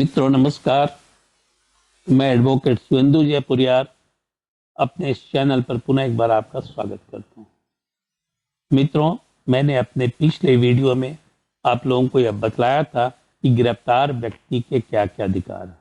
मित्रों नमस्कार। मैं एडवोकेट सुवेंदु जयपुरियार अपने इस चैनल पर पुनः एक बार आपका स्वागत करता हूं। मित्रों, मैंने अपने पिछले वीडियो में आप लोगों को यह बतलाया था कि गिरफ्तार व्यक्ति के क्या क्या अधिकार हैं।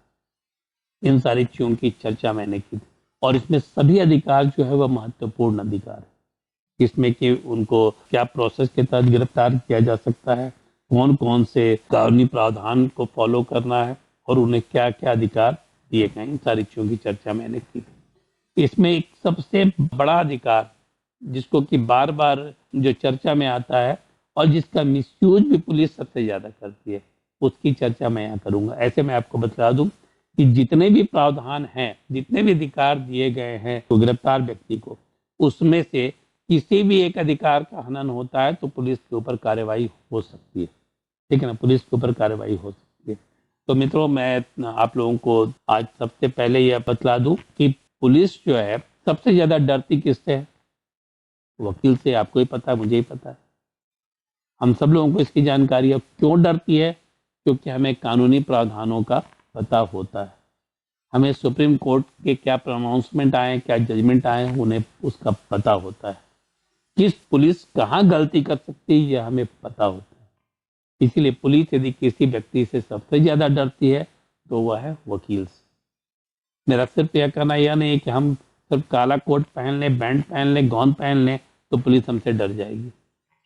इन सारी चीजों की चर्चा मैंने की थी और इसमें सभी अधिकार जो है वह महत्वपूर्ण अधिकार है। इसमें कि उनको क्या प्रोसेस के तहत गिरफ्तार किया जा सकता है, कौन कौन से कानूनी प्रावधान को फॉलो करना है और उन्हें क्या क्या अधिकार दिए गए, इन सारी चीजों की चर्चा मैंने की थी। इसमें एक सबसे बड़ा अधिकार जिसको कि बार बार जो चर्चा में आता है और जिसका मिसयूज भी पुलिस सबसे ज्यादा करती है, उसकी चर्चा मैं यहाँ करूंगा। ऐसे मैं आपको बता दूं कि जितने भी प्रावधान हैं, जितने भी अधिकार दिए गए हैं तो गिरफ्तार व्यक्ति को, उसमें से किसी भी एक अधिकार का हनन होता है तो पुलिस के ऊपर कार्रवाई हो सकती है। ठीक है ना, पुलिस के ऊपर कार्रवाई हो सकती है। तो मित्रों, मैं आप लोगों को आज सबसे पहले यह बतला दूं कि पुलिस जो है सबसे ज्यादा डरती किससे है? वकील से। आपको ही पता है, मुझे ही पता है, हम सब लोगों को इसकी जानकारी है। क्यों डरती है? क्योंकि हमें कानूनी प्रावधानों का पता होता है। हमें सुप्रीम कोर्ट के क्या प्रोनाउंसमेंट आए, क्या जजमेंट आए, उन्हें उसका पता होता है। किस पुलिस कहाँ गलती कर सकती है यह हमें पता होता है। इसीलिए पुलिस यदि किसी व्यक्ति से सबसे ज्यादा डरती है तो वह है वकील से। मेरा सिर्फ यह कहना यह नहीं है कि हम सिर्फ काला कोट पहन लें, बैंड पहन लें, गॉन पहन लें तो पुलिस हमसे डर जाएगी।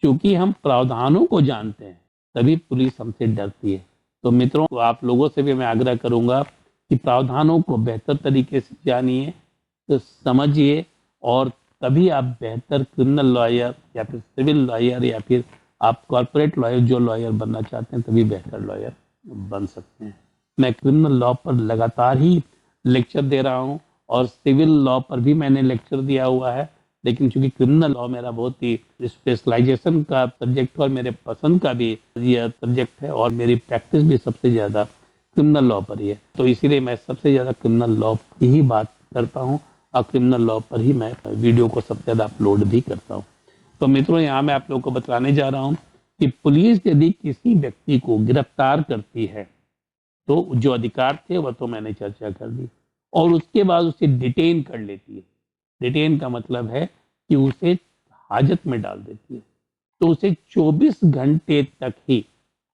क्योंकि हम प्रावधानों को जानते हैं तभी पुलिस हमसे डरती है। तो मित्रों, आप लोगों से भी मैं आग्रह करूंगा कि प्रावधानों को बेहतर तरीके से जानिए, तो समझिए, और तभी आप बेहतर क्रिमिनल लॉयर या फिर सिविल लॉयर या फिर आप कॉर्पोरेट लॉयर जो लॉयर बनना चाहते हैं तभी बेहतर लॉयर बन सकते हैं। मैं क्रिमिनल लॉ पर लगातार ही लेक्चर दे रहा हूं और सिविल लॉ पर भी मैंने लेक्चर दिया हुआ है, लेकिन चूंकि क्रिमिनल लॉ मेरा बहुत ही स्पेशलाइजेशन का सब्जेक्ट और मेरे पसंद का भी यह सब्जेक्ट है और मेरी प्रैक्टिस भी सबसे ज्यादा क्रिमिनल लॉ पर ही है, तो इसीलिए मैं सबसे ज्यादा क्रिमिनल लॉ की ही बात करता हूँ और क्रिमिनल लॉ पर ही मैं वीडियो को सबसे ज्यादा अपलोड भी करता हूँ। तो मित्रों, यहाँ मैं आप लोगों को बताने जा रहा हूँ कि पुलिस यदि किसी व्यक्ति को गिरफ्तार करती है तो जो अधिकार थे वह तो मैंने चर्चा कर दी, और उसके बाद उसे डिटेन कर लेती है। डिटेन का मतलब है कि उसे हाजत में डाल देती है। तो उसे 24 घंटे तक ही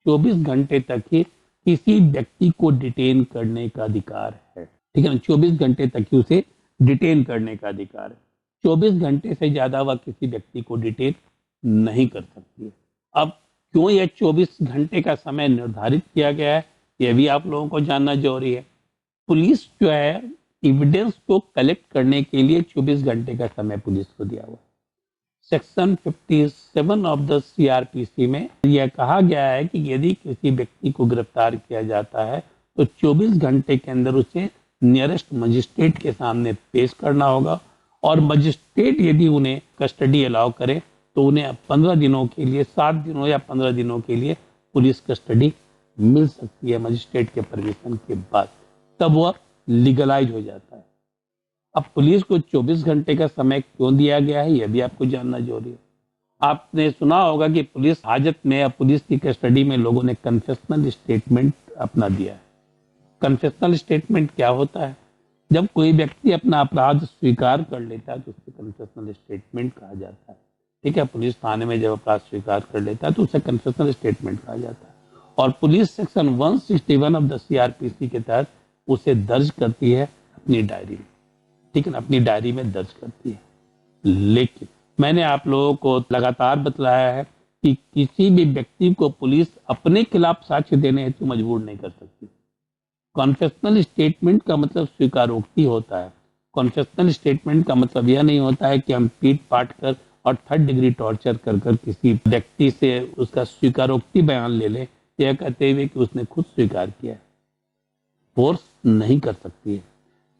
24 घंटे तक ही किसी व्यक्ति को डिटेन करने का अधिकार है। ठीक है ना, 24 घंटे तक ही उसे डिटेन करने का अधिकार है। 24 घंटे से ज्यादा वह किसी व्यक्ति को डिटेन नहीं कर सकती है। अब क्यों यह 24 घंटे का समय निर्धारित किया गया है, यह भी आप लोगों को जानना जरूरी है। पुलिस जो है एविडेंस को कलेक्ट करने के लिए 24 घंटे का समय पुलिस को दिया हुआ है। सेक्शन 57 ऑफ द सीआरपीसी में यह कहा गया है कि यदि किसी व्यक्ति को गिरफ्तार किया जाता है तो 24 घंटे के अंदर उसे नियरेस्ट मजिस्ट्रेट के सामने पेश करना होगा, और मजिस्ट्रेट यदि उन्हें कस्टडी अलाउ करे तो उन्हें 15 दिनों के लिए, 7 दिनों या 15 दिनों के लिए पुलिस कस्टडी मिल सकती है मजिस्ट्रेट के परमिशन के बाद। तब वह लीगलाइज हो जाता है। अब पुलिस को 24 घंटे का समय क्यों दिया गया है यह भी आपको जानना जरूरी है। आपने सुना होगा कि पुलिस हाजत में या पुलिस की कस्टडी में लोगों ने कन्फेशनल स्टेटमेंट अपना दिया है। कन्फेशनल स्टेटमेंट क्या होता है? जब कोई व्यक्ति अपना अपराध स्वीकार कर लेता है तो उसे कन्फेशनल स्टेटमेंट कहा जाता है। ठीक है, पुलिस थाने में जब अपराध स्वीकार कर लेता है तो उसे कन्फेशनल स्टेटमेंट कहा जाता है, और police section 161 of the CrPC के तहत उसे दर्ज करती है अपनी डायरी में। ठीक है ना, अपनी डायरी में दर्ज करती है। लेकिन मैंने आप लोगों को लगातार बतलाया है कि किसी भी व्यक्ति को पुलिस अपने खिलाफ साक्ष्य देने हेतु मजबूर नहीं कर सकती। कॉन्फेशनल स्टेटमेंट का मतलब स्वीकारोक्ति होता है। कॉन्फेशनल स्टेटमेंट का मतलब यह नहीं होता है कि हम पीट पाट कर और 3rd डिग्री टॉर्चर कर किसी व्यक्ति से उसका स्वीकारोक्ति बयान ले ले, यह कहते हुए कि उसने खुद स्वीकार किया है। फोर्स नहीं कर सकती है।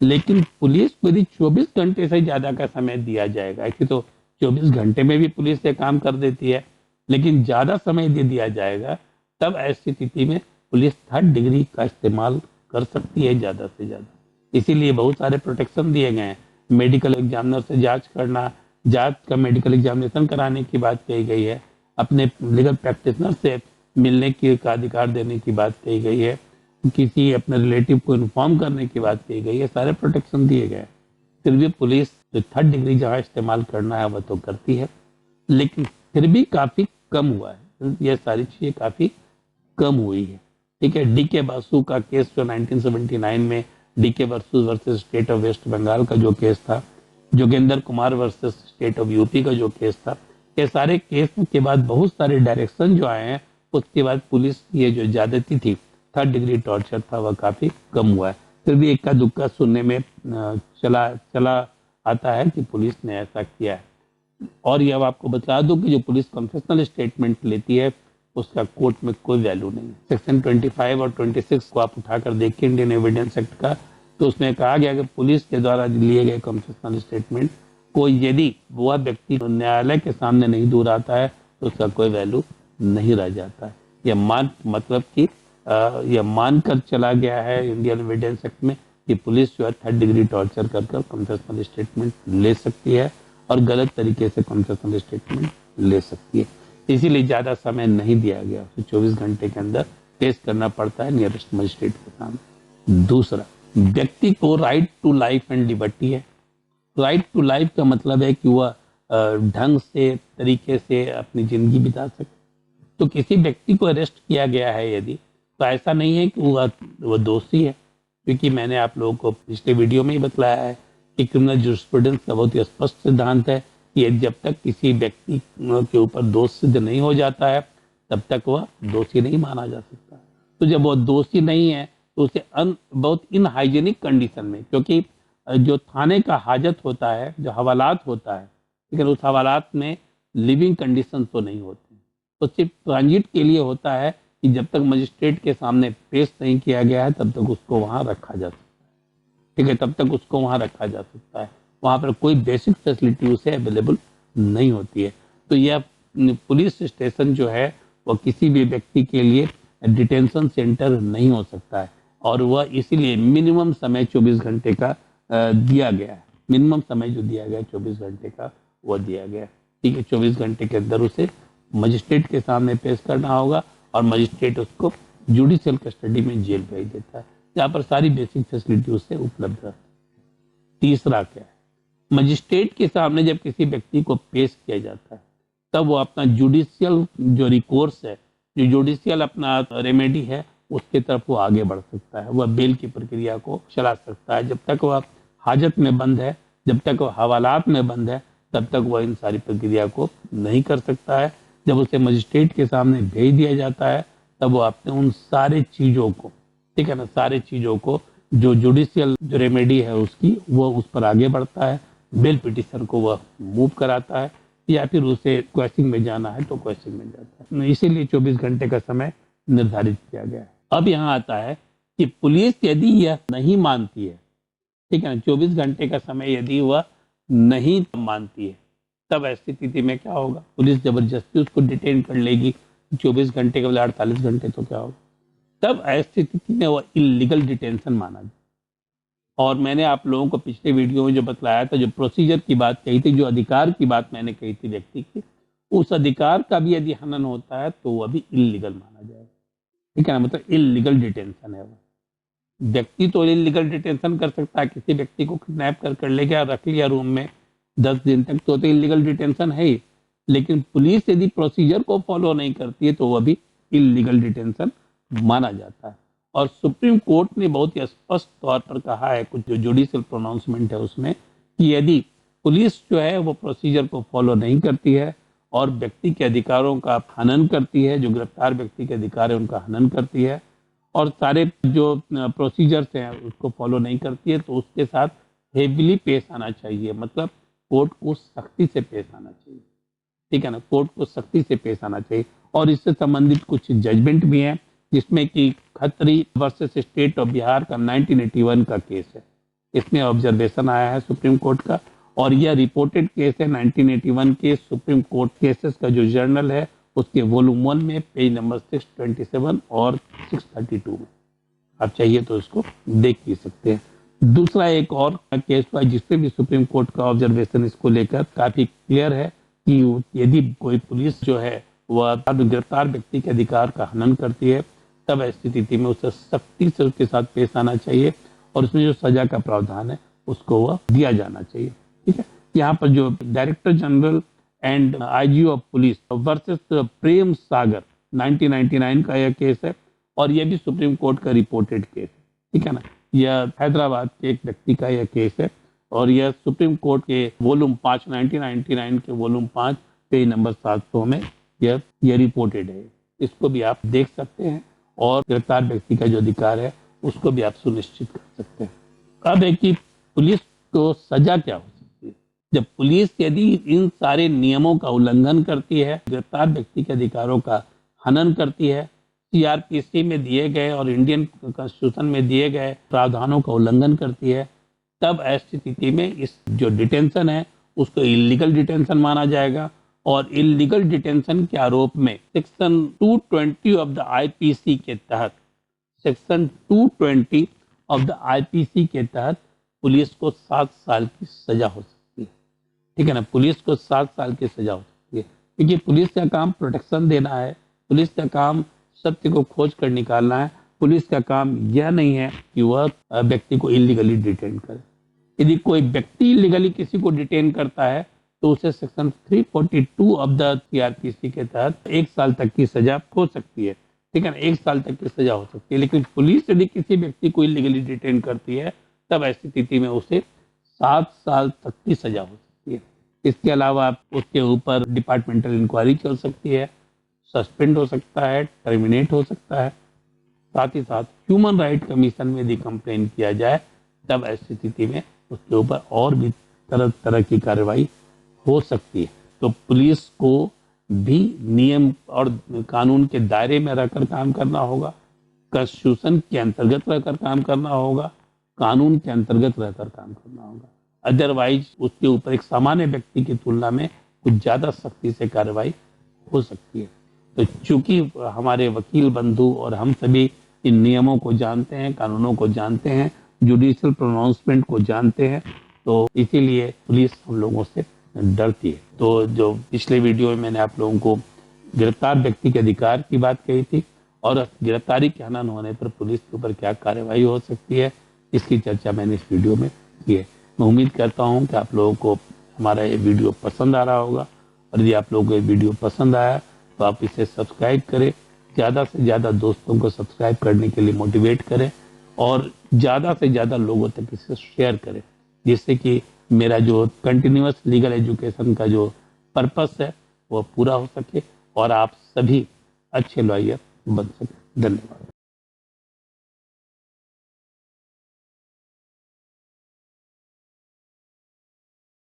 लेकिन पुलिस को यदि 24 घंटे से ज्यादा का समय दिया जाएगा, ऐसे तो 24 घंटे में भी पुलिस ये काम कर देती है, लेकिन ज्यादा समय दे दिया जाएगा तब ऐसी स्थिति में पुलिस 3rd डिग्री का इस्तेमाल कर सकती है ज्यादा से ज्यादा। इसीलिए बहुत सारे प्रोटेक्शन दिए गए हैं। मेडिकल एग्जामिनर से जांच करना, जांच का मेडिकल एग्जामिनेशन कराने की बात कही गई है, अपने लीगल प्रैक्टिशनर से मिलने की का अधिकार देने की बात कही गई है, किसी अपने रिलेटिव को इन्फॉर्म करने की बात की गई है, सारे प्रोटेक्शन दिए गए। फिर भी पुलिस जो थर्ड डिग्री जहां इस्तेमाल करना है वह तो करती है, लेकिन फिर भी काफी कम हुआ है। ये सारी चीजें काफी कम हुई है। ठीक है, डीके बासु का केस जो 1979 में DK Basu versus state of West Bengal का जो केस था, Jogendra Kumar versus state of UP का जो केस था, ये सारे केस के बाद बहुत सारे डायरेक्शन जो आए हैं, उसके बाद पुलिस की ये जो ज्यादती थी, थर्ड डिग्री टॉर्चर था, वह काफी कम हुआ है। फिर भी इक्का दुक्का सुनने में चला चला आता है कि पुलिस ने ऐसा किया है। और ये अब आपको बता दूं कि जो पुलिस कन्फेशनल स्टेटमेंट लेती है उसका कोर्ट में कोई वैल्यू नहीं है। सेक्शन 25 और 26 को आप उठाकर देखिए इंडियन एविडेंस एक्ट का, तो उसमें कहा गया कि पुलिस के द्वारा लिए गए कन्फेशनल स्टेटमेंट को यदि वह व्यक्ति न्यायालय के सामने नहीं दोहराता है तो उसका कोई वैल्यू नहीं रह जाता है। यह मतलब कि यह मानकर चला गया है इंडियन एविडेंस एक्ट में कि पुलिस जो है थर्ड डिग्री टॉर्चर कर कन्फेशनल स्टेटमेंट ले सकती है और गलत तरीके से कन्फेशनल स्टेटमेंट ले सकती है। इसीलिए ज्यादा समय नहीं दिया गया, उसे 24 घंटे के अंदर पेश करना पड़ता है नियरेस्ट मजिस्ट्रेट के सामने। दूसरा, व्यक्ति को right to life and liberty है। राइट टू लाइफ का मतलब है कि वह ढंग से तरीके से अपनी जिंदगी बिता सके। तो किसी व्यक्ति को अरेस्ट किया गया है यदि, तो ऐसा नहीं है कि वह दोषी है, क्योंकि मैंने आप लोगों को पिछले वीडियो में ही बतलाया है कि क्रिमिनल जूरिस्प्रूडेंस का बहुत ही स्पष्ट सिद्धांत है कि जब तक किसी व्यक्ति के ऊपर दोष सिद्ध नहीं हो जाता है तब तक वह दोषी नहीं माना जा सकता। तो जब वह दोषी नहीं है तो उसे बहुत इनहाइजेनिक कंडीशन में, क्योंकि जो थाने का हाजत होता है, जो हवालात होता है, लेकिन उस हवालात में लिविंग कंडीशन तो नहीं होती, तो सिर्फ ट्रांजिट के लिए होता है कि जब तक मजिस्ट्रेट के सामने पेश नहीं किया गया है तब तक उसको वहां रखा जा सकता है। ठीक है, तब तक उसको वहां रखा जा सकता है, वहां पर कोई बेसिक फैसिलिटी उसे अवेलेबल नहीं होती है। तो यह पुलिस स्टेशन जो है वह किसी भी व्यक्ति के लिए डिटेंशन सेंटर नहीं हो सकता है, और वह इसीलिए मिनिमम समय 24 घंटे का दिया गया है। मिनिमम समय जो दिया गया 24 घंटे का वह दिया गया। ठीक है, 24 घंटे के अंदर उसे मजिस्ट्रेट के सामने पेश करना होगा और मजिस्ट्रेट उसको जुडिशियल कस्टडी में जेल भेज देता है, जहाँ पर सारी बेसिक फैसिलिटी उससे उपलब्ध रहती है। तीसरा क्या है, मजिस्ट्रेट के सामने जब किसी व्यक्ति को पेश किया जाता है तब वो अपना जुडिशियल जो रिकोर्स है, जो जुडिशियल अपना रेमेडी है, उसके तरफ वो आगे बढ़ सकता है। वह बेल की प्रक्रिया को चला सकता है। जब तक वह हाजत में बंद है, जब तक वह हवालात में बंद है, तब तक वह इन सारी प्रक्रिया को नहीं कर सकता है। जब उसे मजिस्ट्रेट के सामने भेज दिया जाता है तब वो अपने उन सारे चीजों को, ठीक है ना, सारे चीजों को जो जुडिशियल जो रेमेडी है उसकी, वो उस पर आगे बढ़ता है। बेल पिटिशन को वह मूव कराता है, या फिर उसे क्वेश्चनिंग में जाना है तो क्वेश्चनिंग में जाता है। इसीलिए 24 घंटे का समय निर्धारित किया गया है। अब यहाँ आता है कि पुलिस यदि यह नहीं मानती है, ठीक है ना, 24 घंटे का समय यदि वह नहीं मानती है, तब ऐसी स्थिति में क्या होगा? पुलिस जबरदस्ती उसको डिटेन कर लेगी 24 घंटे के बजाय 48 घंटे, तो क्या होगा? तब ऐसी स्थिति में वह इलीगल डिटेंशन माना जाए। और मैंने आप लोगों को पिछले वीडियो में जो बतलाया था, जो प्रोसीजर की बात कही थी, जो अधिकार की बात मैंने कही थी व्यक्ति की, उस अधिकार का भी यदि हनन होता है तो वह भी इलीगल माना जाएगा। ठीक है ना, मतलब इलीगल डिटेंशन है। वो व्यक्ति तो इलीगल डिटेंशन कर सकता है, किसी व्यक्ति को किडनैप कर ले गया, रख लिया रूम में 10 दिन तक, तो इलीगल डिटेंशन है ही। लेकिन पुलिस यदि प्रोसीजर को फॉलो नहीं करती है तो वह भी इलीगल डिटेंशन माना जाता है। और सुप्रीम कोर्ट ने बहुत ही स्पष्ट तौर पर कहा है, कुछ जो जुडिशियल प्रोनाउंसमेंट है उसमें, कि यदि पुलिस जो है वो प्रोसीजर को फॉलो नहीं करती है और व्यक्ति के अधिकारों का हनन करती है, जो गिरफ्तार व्यक्ति के अधिकार है उनका हनन करती है, और सारे जो प्रोसीजर्स हैं उसको फॉलो नहीं करती है, तो उसके साथ हेविली पेश आना चाहिए। मतलब कोर्ट को सख्ती से पेश आना चाहिए। ठीक है ना, कोर्ट को सख्ती से पेश आना चाहिए। और इससे संबंधित कुछ जजमेंट भी हैं, जिसमें कि Khatri versus state of Bihar का 1981 का केस है। इसमें ऑब्जर्वेशन आया है सुप्रीम कोर्ट का, और यह रिपोर्टेड केस है 1981 के सुप्रीम कोर्ट केसेस का जो जर्नल है उसके वॉल्यूम 1 में पेज नंबर 627 और 632 में, आप चाहिए तो इसको देख भी सकते हैं। दूसरा एक और केस हुआ जिसमें भी सुप्रीम कोर्ट का ऑब्जर्वेशन इसको लेकर काफी क्लियर है कि यदि कोई पुलिस जो है वह गिरफ्तार व्यक्ति के अधिकार का हनन करती है तब ऐसी स्थिति में उसे सख्ती से उसके साथ पेश आना चाहिए और उसमें जो सजा का प्रावधान है उसको वह दिया जाना चाहिए। ठीक है, यहाँ पर जो director general and IG of police versus Prem Sagar 1999 का यह केस है और यह भी सुप्रीम कोर्ट का रिपोर्टेड केस है। ठीक है ना, यह हैदराबाद के एक व्यक्ति का यह केस है और यह सुप्रीम कोर्ट के वॉल्यूम 5 1999 के वॉल्यूम 5 पेज नंबर 700 में यह रिपोर्टेड है। इसको भी आप देख सकते हैं और गिरफ्तार व्यक्ति का जो अधिकार है उसको भी आप सुनिश्चित कर सकते हैं। अब है कि पुलिस को सजा क्या हो सकती है जब पुलिस यदि इन सारे नियमों का उल्लंघन करती है, गिरफ्तार व्यक्ति के अधिकारों का हनन करती है, सीआरपीसी में दिए गए और इंडियन कॉन्स्टिट्यूशन में दिए गए प्रावधानों का उल्लंघन करती है, तब ऐसी स्थिति में इस जो डिटेंशन है उसको इलीगल डिटेंशन माना जाएगा और इलीगल डिटेंशन के आरोप में सेक्शन 220 ऑफ द आईपीसी के तहत सेक्शन 220 ऑफ द आईपीसी के तहत पुलिस को 7 साल की सजा हो सकती है। ठीक है ना, पुलिस को 7 साल की सजा हो सकती है क्योंकि पुलिस का काम प्रोटेक्शन देना है, पुलिस का काम सत्य को खोज कर निकालना है। पुलिस का काम यह नहीं है कि वह व्यक्ति को इलीगली डिटेन करे। यदि कोई व्यक्ति इलीगली किसी को डिटेन करता है तो उसे सेक्शन 342 ऑफ द सीआरपीसी के तहत 1 साल तक की सजा हो सकती है। ठीक है ना, 1 साल तक की सजा हो सकती है। लेकिन पुलिस यदि किसी व्यक्ति को इलीगली डिटेन करती है तब ऐसी स्थिति में उसे 7 साल तक की सजा हो सकती है। इसके अलावा उसके ऊपर डिपार्टमेंटल इंक्वायरी चल सकती है, सस्पेंड हो सकता है, टर्मिनेट हो सकता है। साथ ही साथ ह्यूमन राइट कमीशन में यदि कंप्लेन किया जाए तब ऐसी स्थिति में उसके ऊपर और भी तरह तरह की कार्रवाई हो सकती है। तो पुलिस को भी नियम और कानून के दायरे में रहकर काम करना होगा, कॉन्स्टिट्यूशन के अंतर्गत रहकर काम करना होगा, कानून के अंतर्गत रहकर काम करना होगा। अदरवाइज उसके ऊपर एक सामान्य व्यक्ति की तुलना में कुछ ज्यादा सख्ती से कार्रवाई हो सकती है। तो चूंकि हमारे वकील बंधु और हम सभी इन नियमों को जानते हैं, कानूनों को जानते हैं, जुडिशियल प्रोनाउंसमेंट को जानते हैं, तो इसीलिए पुलिस हम लोगों से डरती है। तो जो पिछले वीडियो में मैंने आप लोगों को गिरफ्तार व्यक्ति के अधिकार की बात कही थी और गिरफ्तारी के हनन होने पर पुलिस के ऊपर क्या कार्रवाई हो सकती है, इसकी चर्चा मैंने इस वीडियो में की है। मैं उम्मीद करता हूँ कि आप लोगों को हमारा ये वीडियो पसंद आ रहा होगा और यदि आप लोगों को ये वीडियो पसंद आया तो आप इसे सब्सक्राइब करें, ज़्यादा से ज़्यादा दोस्तों को सब्सक्राइब करने के लिए मोटिवेट करें और ज़्यादा से ज़्यादा लोगों तक इसे शेयर करें, जिससे कि मेरा जो कंटिन्यूअस लीगल एजुकेशन का जो पर्पस है वो पूरा हो सके और आप सभी अच्छे लॉयर बन सके। धन्यवाद।